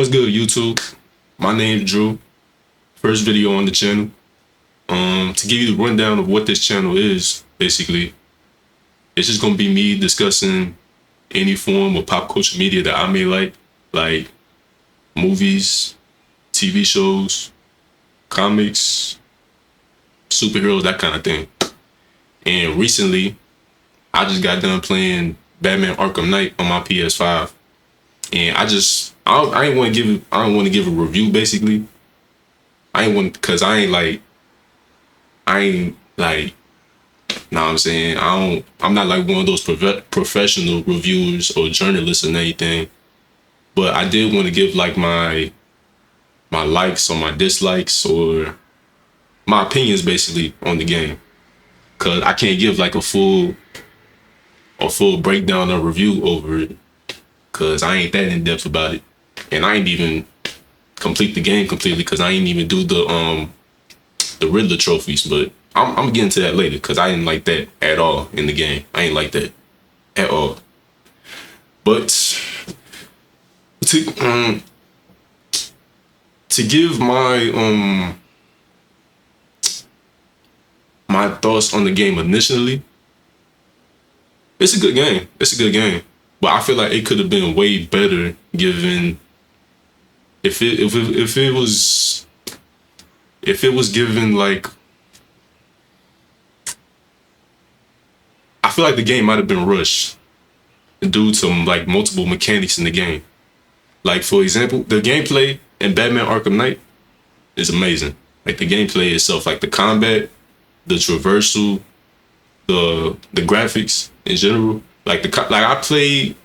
What's good, YouTube? My name's Drew. First video on the channel. To give you the rundown of what this channel is, basically, it's just gonna be me discussing any form of pop culture media that I may like movies, TV shows, comics, superheroes, that kind of thing. And recently, I just got done playing Batman Arkham Knight on my PS5, and I ain't want to give a review. Basically, I ain't want because I ain't like, know what I'm saying? I'm not like one of those professional reviewers or journalists and anything. But I did want to give like my likes or my dislikes or my opinions basically on the game. Cause I can't give like a full breakdown or review over it. Cause I ain't that in depth about it. And I ain't even complete the game completely because I ain't even do the Riddler trophies, but I'm getting to that later because I didn't like that at all in the game. I ain't like that at all. But to give my my thoughts on the game initially, it's a good game. It's a good game, but I feel like it could have been way better given if it was given like. I feel like the game might have been rushed due to like multiple mechanics in the game. Like for example, the gameplay in Batman Arkham Knight is amazing. Like the gameplay itself, like the combat, the traversal, the graphics in general. Like I played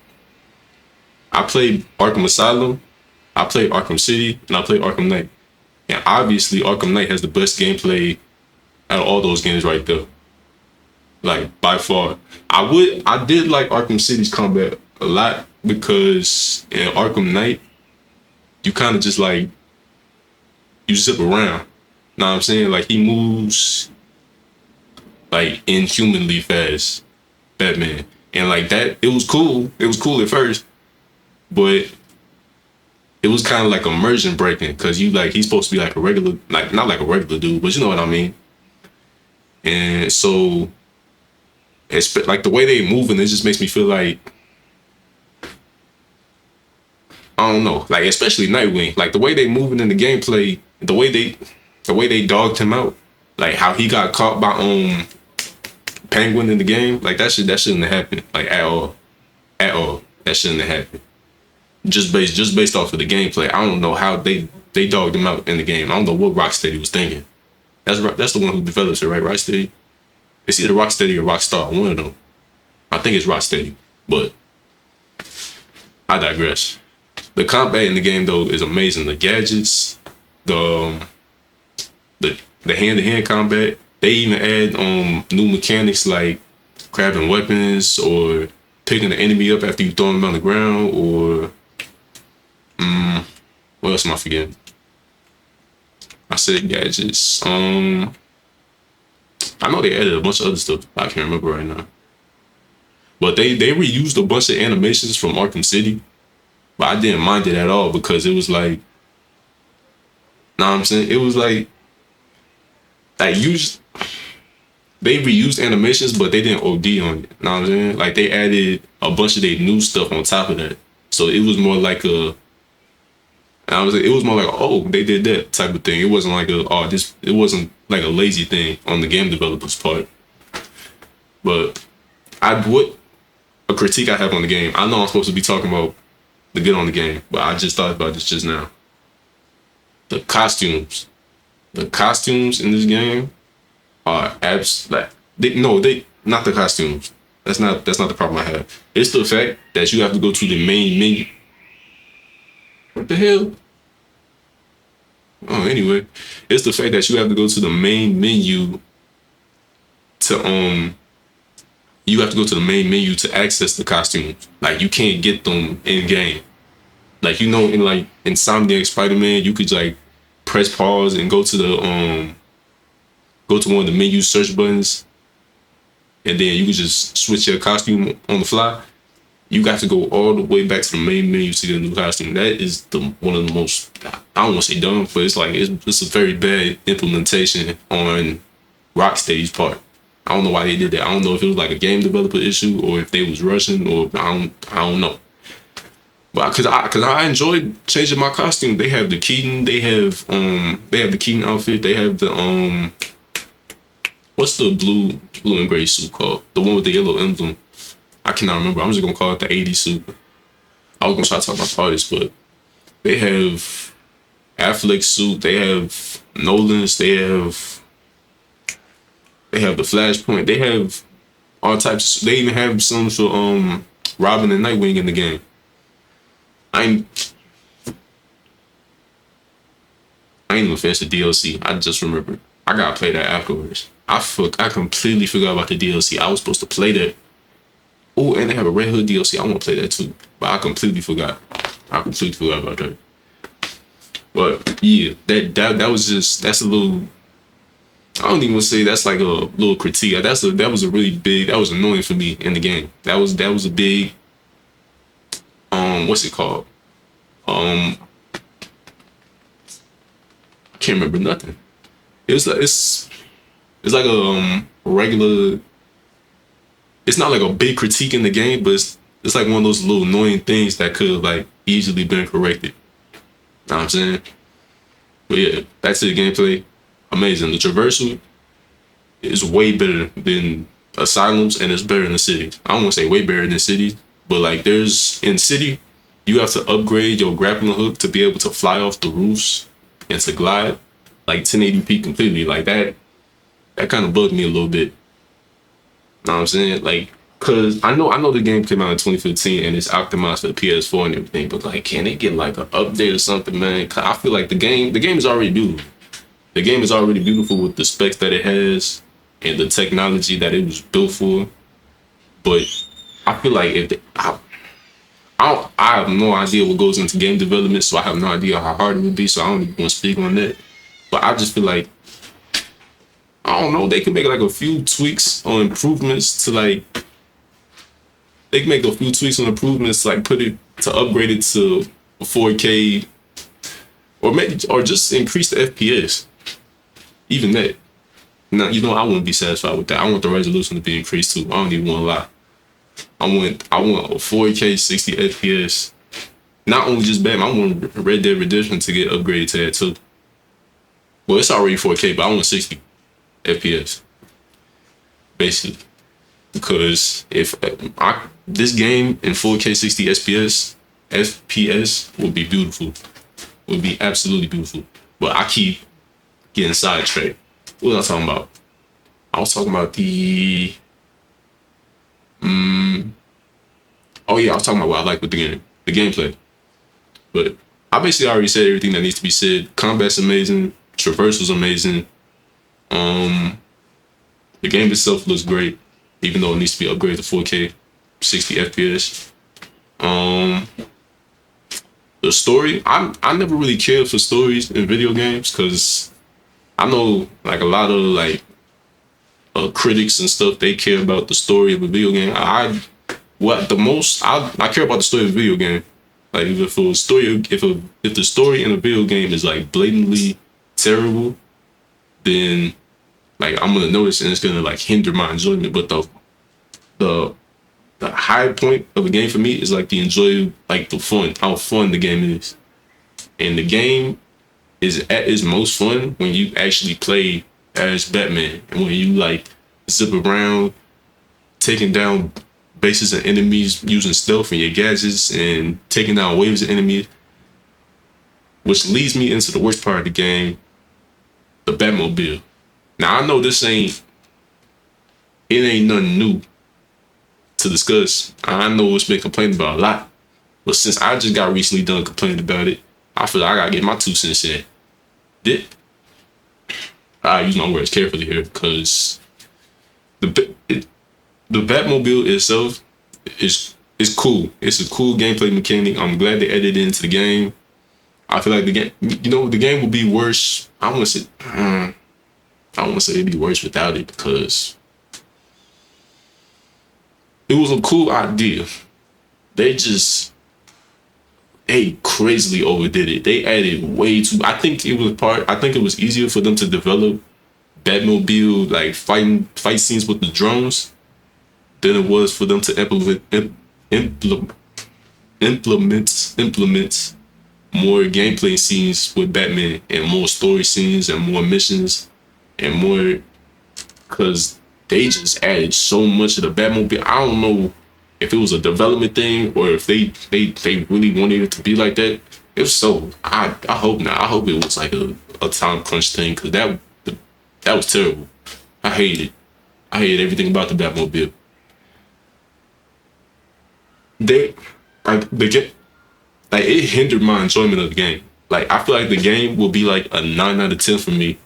Arkham Asylum, I played Arkham City, and I played Arkham Knight. And obviously Arkham Knight has the best gameplay out of all those games right there. Like by far. I did like Arkham City's combat a lot because in Arkham Knight, you kind of just like, you zip around. Know what I'm saying? Like he moves like inhumanly fast, Batman. And like that, it was cool. It was cool at first, but it was kind of like immersion breaking because he's supposed to be like a regular, like not like a regular dude, but you know what I mean? And so it's like the way they moving, it just makes me feel like, I don't know, like especially Nightwing, like the way they moving in the gameplay, the way they dogged him out, like how he got caught by Penguin in the game, like that shouldn't have happened, like at all, that shouldn't have happened. Just based off of the gameplay, I don't know how they dogged him out in the game. I don't know what Rocksteady was thinking. That's the one who develops it, right? Rocksteady. It's either Rocksteady or Rockstar, one of them. I think it's Rocksteady, but I digress. The combat in the game though is amazing. The gadgets, the hand-to-hand combat. They even add new mechanics like grabbing weapons or picking the enemy up after you throw them on the ground, or what else am I forgetting? I said gadgets. I know they added a bunch of other stuff. I can't remember right now. But they reused a bunch of animations from Arkham City. But I didn't mind it at all because it was like, know what I'm saying? It was like they reused animations, but they didn't OD on it. Know what I'm saying? Like they added a bunch of their new stuff on top of that. So it was more like it was more like, oh, they did that type of thing. It wasn't like it wasn't like a lazy thing on the game developers' part. But what a critique I have on the game. I know I'm supposed to be talking about the good on the game, but I just thought about this just now. The costumes in this game are not the costumes. That's not the problem I have. It's the fact that you have to go to the main menu. What the hell? Oh, anyway, it's the fact that you have to go to the main menu to you have to go to the main menu to access the costumes. Like you can't get them in game. Like in Insomniac Spider-Man, you could like press pause and go to one of the menu search buttons, and then you could just switch your costume on the fly. You got to go all the way back to the main menu to get a new costume. That is the one of the most, I don't want to say dumb, but it's like it's a very bad implementation on Rocksteady's part. I don't know why they did that. I don't know if it was like a game developer issue or if they was rushing or I don't know. But cause I enjoyed changing my costume. They have the Keaton, they have the Keaton outfit, they have the what's the blue and gray suit called? The one with the yellow emblem. I cannot remember. I'm just gonna call it the 80s suit. I was gonna try to talk about artists, but they have Affleck's suit, they have Nolan's, they have the Flashpoint, they have all types. They even have some for Robin and Nightwing in the game. I ain't even finished the DLC. I just remembered. I gotta play that afterwards. I completely forgot about the DLC. I was supposed to play that. Oh, and they have a Red Hood DLC. I want to play that too, but I completely forgot. I completely forgot about that. But yeah, that was just that's a little. I don't even want to say that's like a little critique. That was a really big. That was annoying for me in the game. That was a big. What's it called? I can't remember nothing. It's like a regular. It's not like a big critique in the game, but it's like one of those little annoying things that could have like easily been corrected. Know what I'm saying? But yeah, back to the gameplay. Amazing. The traversal is way better than asylums and it's better than the cities. I don't want to say way better than cities, but like there's in city, you have to upgrade your grappling hook to be able to fly off the roofs and to glide like 1080p completely. Like that kind of bugged me a little bit. Know what I'm saying? Like, cause I know the game came out in 2015 and it's optimized for the PS4 and everything, but like, can it get like an update or something, man? Cause I feel like the game is already beautiful. The game is already beautiful with the specs that it has and the technology that it was built for. But I feel like I have no idea what goes into game development, so I have no idea how hard it would be. So I don't even want to speak on that. But I just feel like I don't know. They can make like a few tweaks or improvements to like. They can make a few tweaks or improvements like put it to upgrade it to 4K, or just increase the FPS. Even that. Now I wouldn't be satisfied with that. I want the resolution to be increased too. I don't even want to lie. I want a 4K 60 FPS. Not only just Batman, I want Red Dead Redemption to get upgraded to that too. Well, it's already 4K, but I want 60 FPS. Basically. Because if this game in 4K 60 FPS would be beautiful. Would be absolutely beautiful. But I keep getting sidetracked. What was I talking about? I was talking about the oh yeah, I was talking about what I like with the game. The gameplay. But I basically already said everything that needs to be said. Combat's amazing, traversal's amazing. The game itself looks great, even though it needs to be upgraded to 4K 60 FPS. The story, I never really cared for stories in video games because I know like a lot of like critics and stuff, they care about the story of a video game. I care about the story of a video game. Like if the story in a video game is like blatantly terrible, then like I'm gonna notice and it's gonna like hinder my enjoyment. But the high point of a game for me is like the fun, how fun the game is. And the game is at its most fun when you actually play as Batman and when you like zip around, taking down bases of enemies using stealth and your gadgets and taking down waves of enemies. Which leads me into the worst part of the game, the Batmobile. Now I know it ain't nothing new to discuss. I know it's been complained about a lot, but since I just got recently done complaining about it, I feel like I gotta get my 2 cents in. I use my words carefully here because the Batmobile itself is cool. It's a cool gameplay mechanic. I'm glad they added it into the game. I feel like the game would be worse. I don't want to say it'd be worse without it because it was a cool idea. they just they crazily overdid it. They added way too. I think it was easier for them to develop Batmobile like fight scenes with the drones than it was for them to implement implement more gameplay scenes with Batman and more story scenes and more missions and more, because they just added so much of the Batmobile. I don't know if it was a development thing or if they really wanted it to be like that. If so, I hope not. I hope it was like a time crunch thing, because that was terrible. I hated it. I hated everything about the Batmobile. They they get like it hindered my enjoyment of the game. Like I feel like the game will be like a 9 out of 10 for me,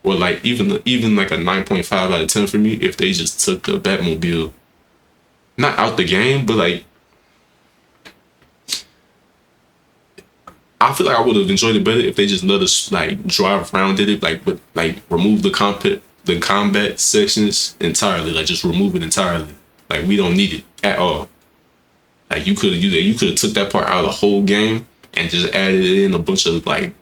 or like even like a 9.5 out of 10 for me if they just took the Batmobile not out the game, but like I feel like I would have enjoyed it better if they just let us like drive around in it, like but like remove the combat sections entirely, like just remove it entirely. Like we don't need it at all. Like you could have took that part out of the whole game and just added in a bunch of like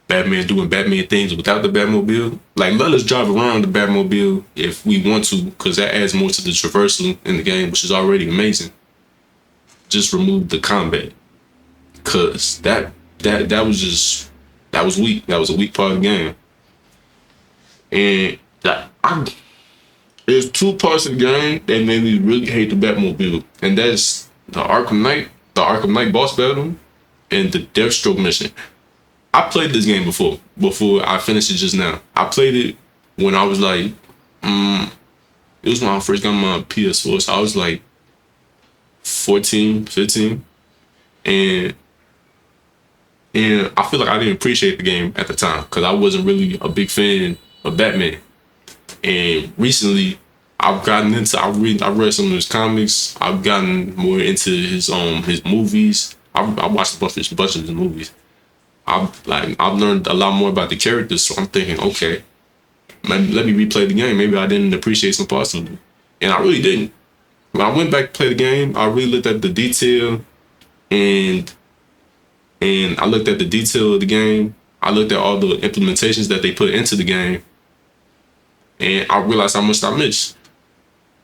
Batman doing Batman things without the Batmobile. Like let us drive around the Batmobile if we want to, because that adds more to the traversal in the game, which is already amazing. Just remove the combat, cause that was just that was weak. That was a weak part of the game. And there's two parts of the game that made me really hate the Batmobile, and that's the Arkham Knight boss battle, and the Deathstroke mission. I played this game before I finished it just now. I played it when I was like, it was when I first got my PS4, so I was like 14, 15, and I feel like I didn't appreciate the game at the time because I wasn't really a big fan of Batman. And recently, I read some of his comics. I've gotten more into his movies. I watched bunch of his movies. I've learned a lot more about the characters, so I'm thinking, okay, let me replay the game. Maybe I didn't appreciate some parts of it, and I really didn't. When I went back to play the game, I really looked at the detail, and I looked at the detail of the game. I looked at all the implementations that they put into the game, and I realized how much I missed.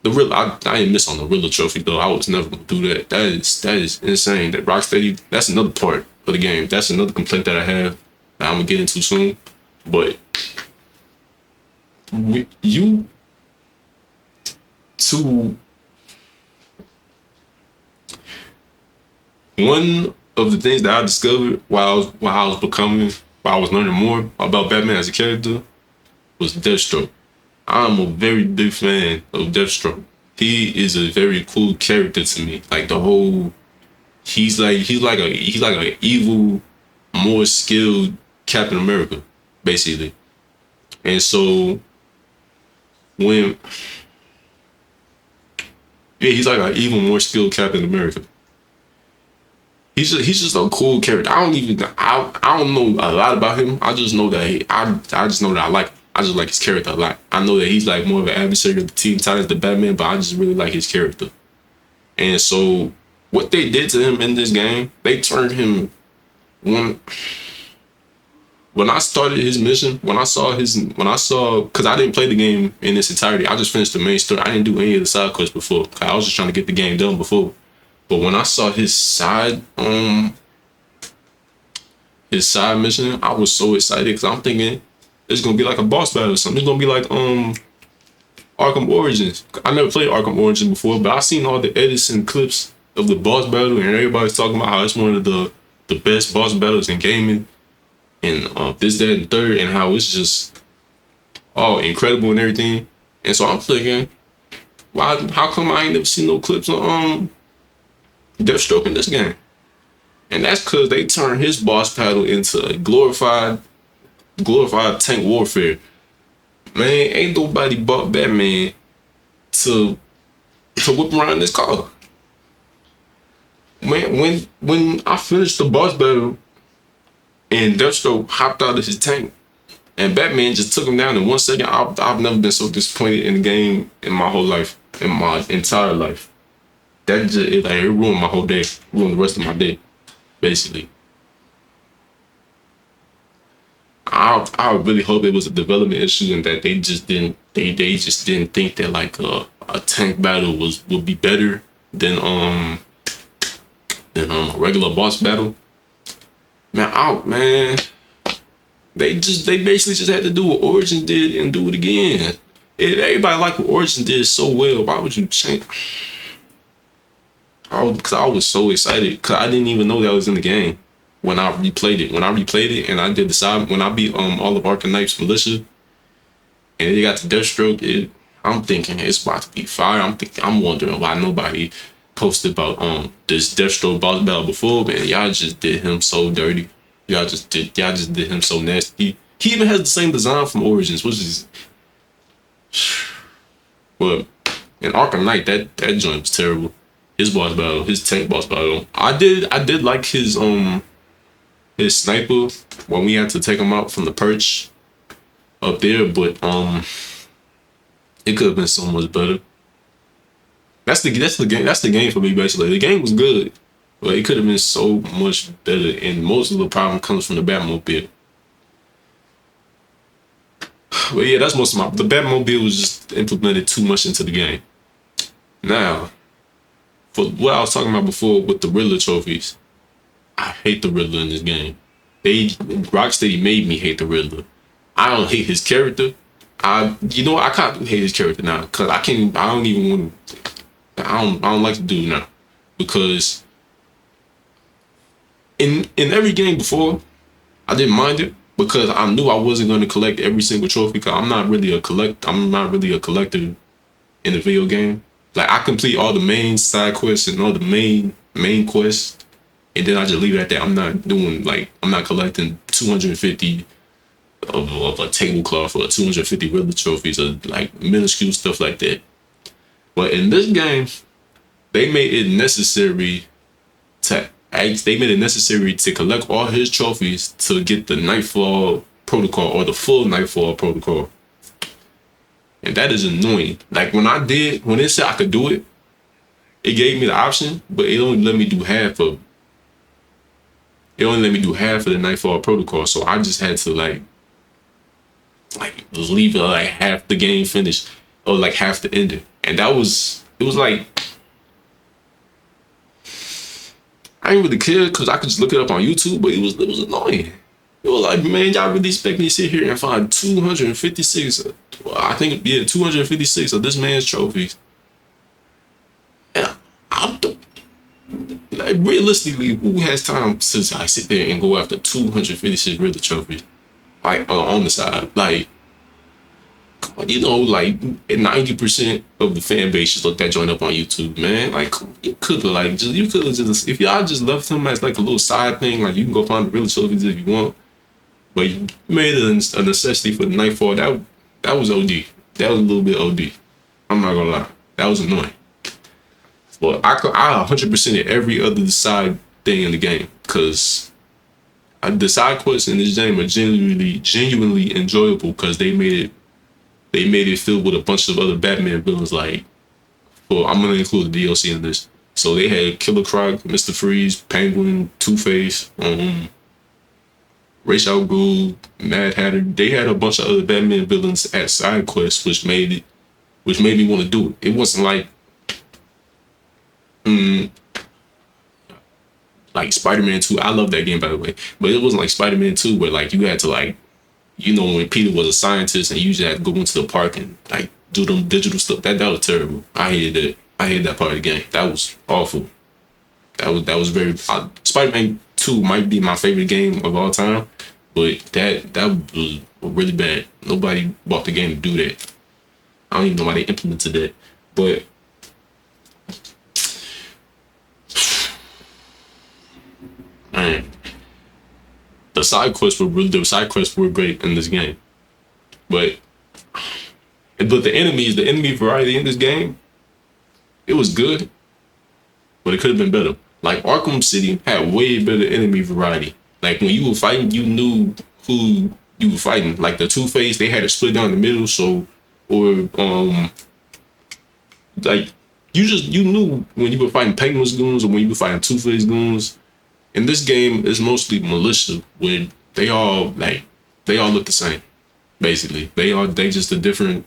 I didn't miss on the Riddler trophy though. I was never gonna do that. That is insane. That Rocksteady. That's another part of the game. That's another complaint that I have that I'm gonna get into soon. But you to one of the things that I discovered while I was learning more about Batman as a character was Deathstroke. I'm a very big fan of Deathstroke. He is a very cool character to me. Like the whole, he's like a evil, more skilled Captain America, basically. And so when he's like an even more skilled Captain America. He's just a cool character. I don't know a lot about him. I just know that I just know that I like him. I just like his character a lot. I know that he's like more of an adversary of the Teen Titans than Batman, but I just really like his character. And so what they did to him in this game, they turned him when I started his mission, because I didn't play the game in its entirety. I just finished the main story. I didn't do any of the side quests before. I was just trying to get the game done before. But when I saw his side mission, I was so excited because I'm thinking it's gonna be like a boss battle or something. It's gonna be like Arkham Origins. I never played Arkham Origins before, but I've seen all the edits and clips of the boss battle, and everybody's talking about how it's one of the best boss battles in gaming, and this, that, and third, and how it's just all incredible and everything. And so I'm thinking, why? How come I ain't never seen no clips of Deathstroke in this game? And that's because they turned his boss battle into a glorified tank warfare. Man, ain't nobody bought Batman to whip around this car. Man, when I finished the boss battle and Deathstroke hopped out of his tank and Batman just took him down in 1 second, I've never been so disappointed in the game in my whole life, in my entire life. that just it ruined my whole day, ruined the rest of my day, basically. I really hope it was a development issue and that they just didn't think that like a tank battle would be better than a regular boss battle. Man, they basically just had to do what Origin did and do it again. If everybody liked what Origin did so well, why would you change? Because I was so excited because I didn't even know that was in the game when I replayed it. When I replayed it and I did the side when I beat all of Arkham Knight's militia and it got to Deathstroke, I'm thinking it's about to be fire. I'm wondering why nobody posted about this Deathstroke boss battle before, man. Y'all just did him so dirty. Y'all just did him so nasty. He even has the same design from Origins, which is but in Arkham Knight that joint was terrible. His boss battle, his tank boss battle. I did like his sniper when we had to take him out from the perch up there, but it could have been so much better. That's the game for me basically. The game was good, but it could have been so much better. And most of the problem comes from the Batmobile. But yeah, that's most of the Batmobile was just implemented too much into the game. Now, for what I was talking about before with the Riddler trophies, I hate the Riddler in this game. Rocksteady made me hate the Riddler. I don't hate his character. I can't hate his character now because I don't even want. I don't like to do now because in every game before, I didn't mind it because I knew I wasn't going to collect every single trophy because I'm not really a collector in the video game. Like I complete all the main side quests and all the main quests, and then I just leave it at that. I'm not collecting 250 of a tablecloth or 250 Riddler trophies or like minuscule stuff like that. But in this game, they made it necessary to collect all his trophies to get the Nightfall protocol or the full Nightfall protocol. And that is annoying. Like when it said I could do it, it gave me the option, but it only let me do half of the Nightfall protocol. So I just had to like leave it like half the game finished or like half the ending. And it was like I didn't really care because I could just look it up on YouTube, but it was annoying. It was like, man, y'all really expect me to sit here and find 256, well, I think, yeah, 256 of this man's trophies. And like, realistically, who has time to like, sit there and go after 256 Riddler trophies? Like, on the side. Like, like 90% of the fan base just looked that joint up on YouTube, man. Like you could have just if y'all just left him as like a little side thing, like you can go find the real trophies if you want. But you made it a necessity for the Nightfall. That was OD. That was a little bit OD. I'm not gonna lie. That was annoying. But I 100% every other side thing in the game because the side quests in this game are genuinely enjoyable because they made it filled with a bunch of other Batman villains. Like, well, I'm gonna include the DLC in this. So they had Killer Croc, Mr. Freeze, Penguin, Two-Face, Ra's al Ghul, Mad Hatter. They had a bunch of other Batman villains at side quests, which made me want to do it. It wasn't like Spider-Man 2. I love that game, by the way, but it wasn't like Spider-Man 2 where like you had to like. When Peter was a scientist and you just had to go into the park and like do them digital stuff, that was terrible. I hated that part of the game. That was awful. That was very. Spider-Man 2 might be my favorite game of all time, but that was really bad. Nobody bought the game to do that. I don't even know why they implemented that. But man. The side quests were great in this game, but the enemy variety in this game, it was good, but it could have been better. Like Arkham City had way better enemy variety. Like when you were fighting, you knew who you were fighting. Like the Two-Face, they had it split down the middle. So, or like you knew when you were fighting Penguin's goons or when you were fighting Two-Face goons. In this game, it's mostly militia where they all look the same. Basically, they just a different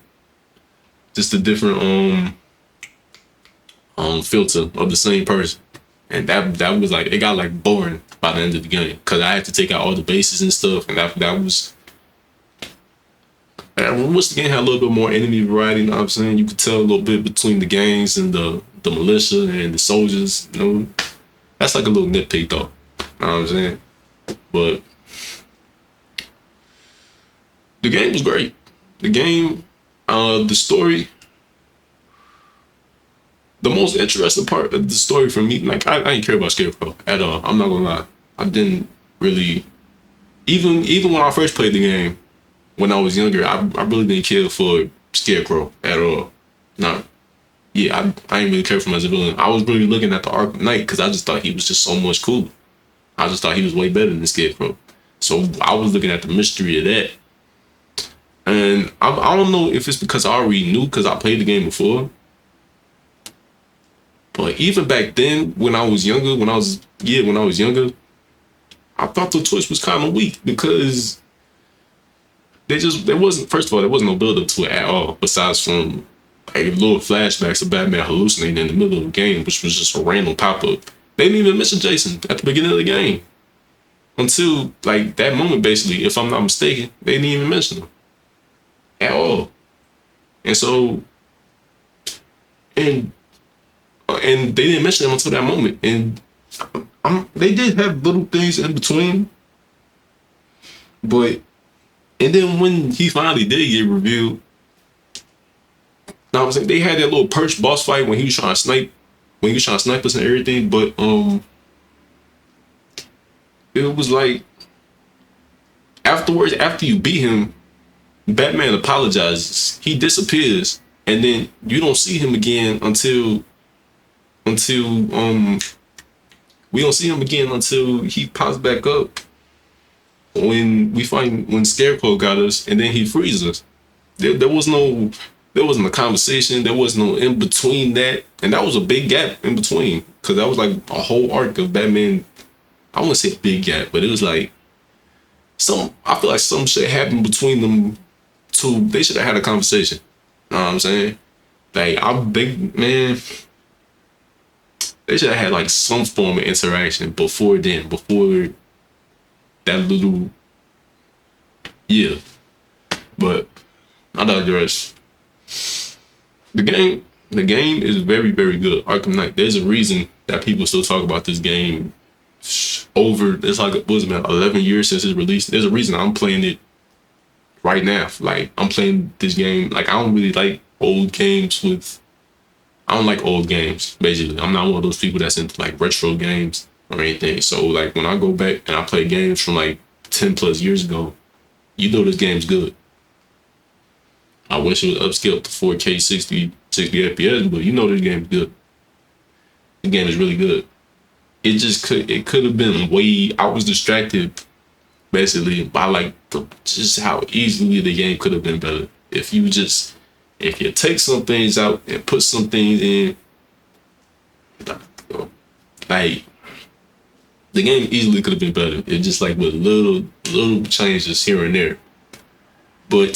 filter of the same person, and that was like it got like boring by the end of the game because I had to take out all the bases and stuff, and that was. And once the game had a little bit more enemy variety, you know what I'm saying? You could tell a little bit between the gangs and the militia and the soldiers. You know, that's like a little nitpick though. You know what I'm saying? But the game was great. The game, the story. The most interesting part of the story for me, like I didn't care about Scarecrow at all. I'm not gonna lie. I didn't really, even when I first played the game, when I was younger, I really didn't care for Scarecrow at all. No, yeah, I didn't really care for him as a villain. I was really looking at the Arkham Knight because I just thought he was just so much cooler. I just thought he was way better than Scarecrow. So I was looking at the mystery of that. And I don't know if it's because I already knew because I played the game before. But even back then, when I was younger, I thought the twist was kind of weak because there wasn't, first of all, there wasn't no build up to it at all, besides from like little flashbacks of Batman hallucinating in the middle of the game, which was just a random pop up. They didn't even mention Jason at the beginning of the game until like that moment, basically, if I'm not mistaken, they didn't even mention him at all. And so, and they didn't mention him until that moment. And they did have little things in between, but and then when he finally did get revealed, now I'm saying they had that little perch boss fight when he was trying to snipe us and everything, but it was like afterwards, after you beat him, Batman apologizes, he disappears, and then you don't see him again until we don't see him again until he pops back up when Scarecrow got us, and then he frees us. There wasn't a conversation. There was no in between that, and that was a big gap in between because that was like a whole arc of Batman. I wouldn't say a big gap, but it was like I feel like some shit happened between them two. They should have had a conversation. You know what I'm saying? Like I'm big man. They should have had like some form of interaction before that little, yeah. But I digress. The game is very, very good. Arkham Knight. There's a reason that people still talk about this game it's like, what was it, man, 11 years since it's released. There's a reason I'm playing it right now. Like I'm playing this game. Like I don't really like old games I don't like old games, basically. I'm not one of those people that's into like retro games or anything. So like when I go back and I play games from like 10 plus years ago, you know this game's good. I wish it was upscaled to 4K 60 FPS, but you know this game's good. The game is really good. It could have been I was distracted basically by like just how easily the game could have been better. If you take some things out and put some things in, like the game easily could have been better. It just like with little changes here and there. But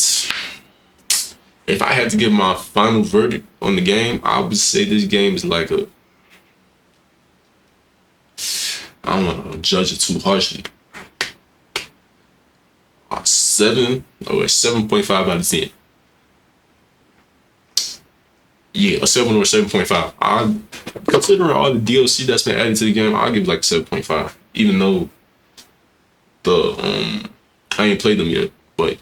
if I had to give my final verdict on the game, I would say this game is like I don't want to judge it too harshly. A 7.5 out of 10. Yeah, a 7 or 7.5. Considering all the DLC that's been added to the game, I'll give it like 7.5. Even though I ain't played them yet, but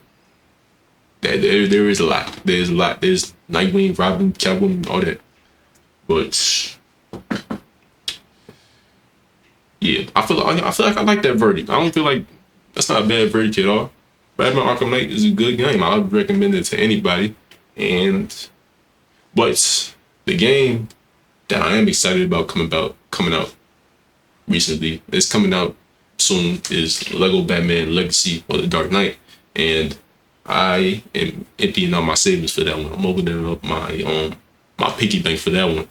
there is a lot. There's a lot. There's Nightwing, Robin, Catwoman, all that. But yeah, I feel like I like that verdict. I don't feel like that's not a bad verdict at all. Batman Arkham Knight is a good game. I would recommend it to anybody. But the game that I am excited about coming out recently, it's coming out soon, is Lego Batman Legacy or The Dark Knight, and I am emptying out my savings for that one. I'm opening up my piggy bank for that one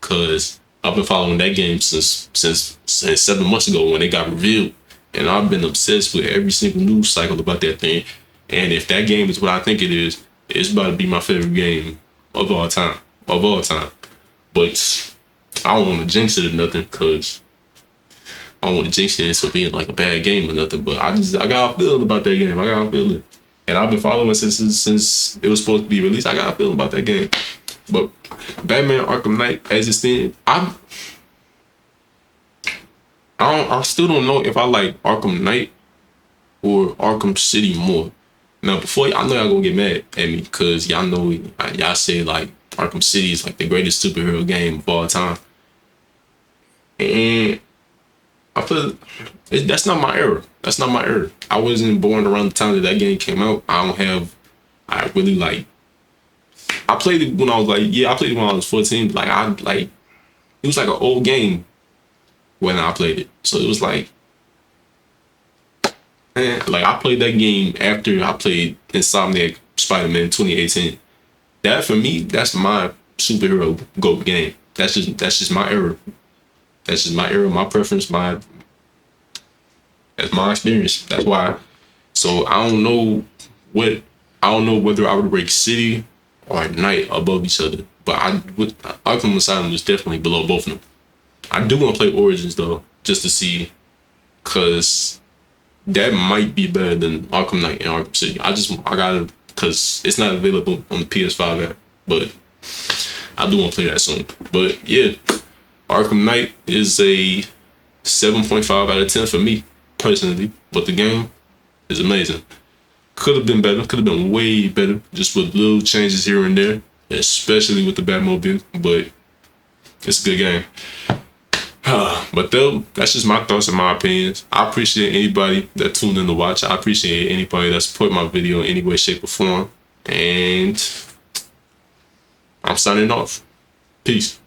Cause I've been following that game since 7 months ago when it got revealed, and I've been obsessed with every single news cycle about that thing. And if that game is what I think it is, it's about to be my favorite game of all time, of all time. But I don't want to jinx it or nothing, cause I don't want to jinx it into being like a bad game or nothing. But I got a feeling about that game. I got a feeling, and I've been following since it was supposed to be released. I got a feeling about that game. But Batman Arkham Knight, as it stands, I still don't know if I like Arkham Knight or Arkham City more. Now, before I know y'all gonna get mad at me because y'all know y'all say like Arkham City is like the greatest superhero game of all time, and I feel that's not my era. That's not my era. I wasn't born around the time that game came out. I really like. I played it when I was like, yeah, I played it when I was 14. Like it was like an old game when I played it. So it was like, man, like I played that game after I played Insomniac Spider-Man 2018. That for me, that's my superhero GOAT game. That's just my era. That's just my era, my preference, that's my experience. That's why. So I don't know whether I would rank City or Night above each other. But Arkham Asylum was definitely below both of them. I do want to play Origins though, just to see, cause that might be better than Arkham Knight and Arkham City. I gotta, cause it's not available on the PS5 app, but I do want to play that soon. But yeah, Arkham Knight is a 7.5 out of 10 for me personally. But the game is amazing. Could have been better. Could have been way better, just with little changes here and there, especially with the Batmobile. But it's a good game. But though, that's just my thoughts and my opinions. I appreciate anybody that tuned in to watch. I appreciate anybody that support my video in any way, shape, or form. And I'm signing off. Peace.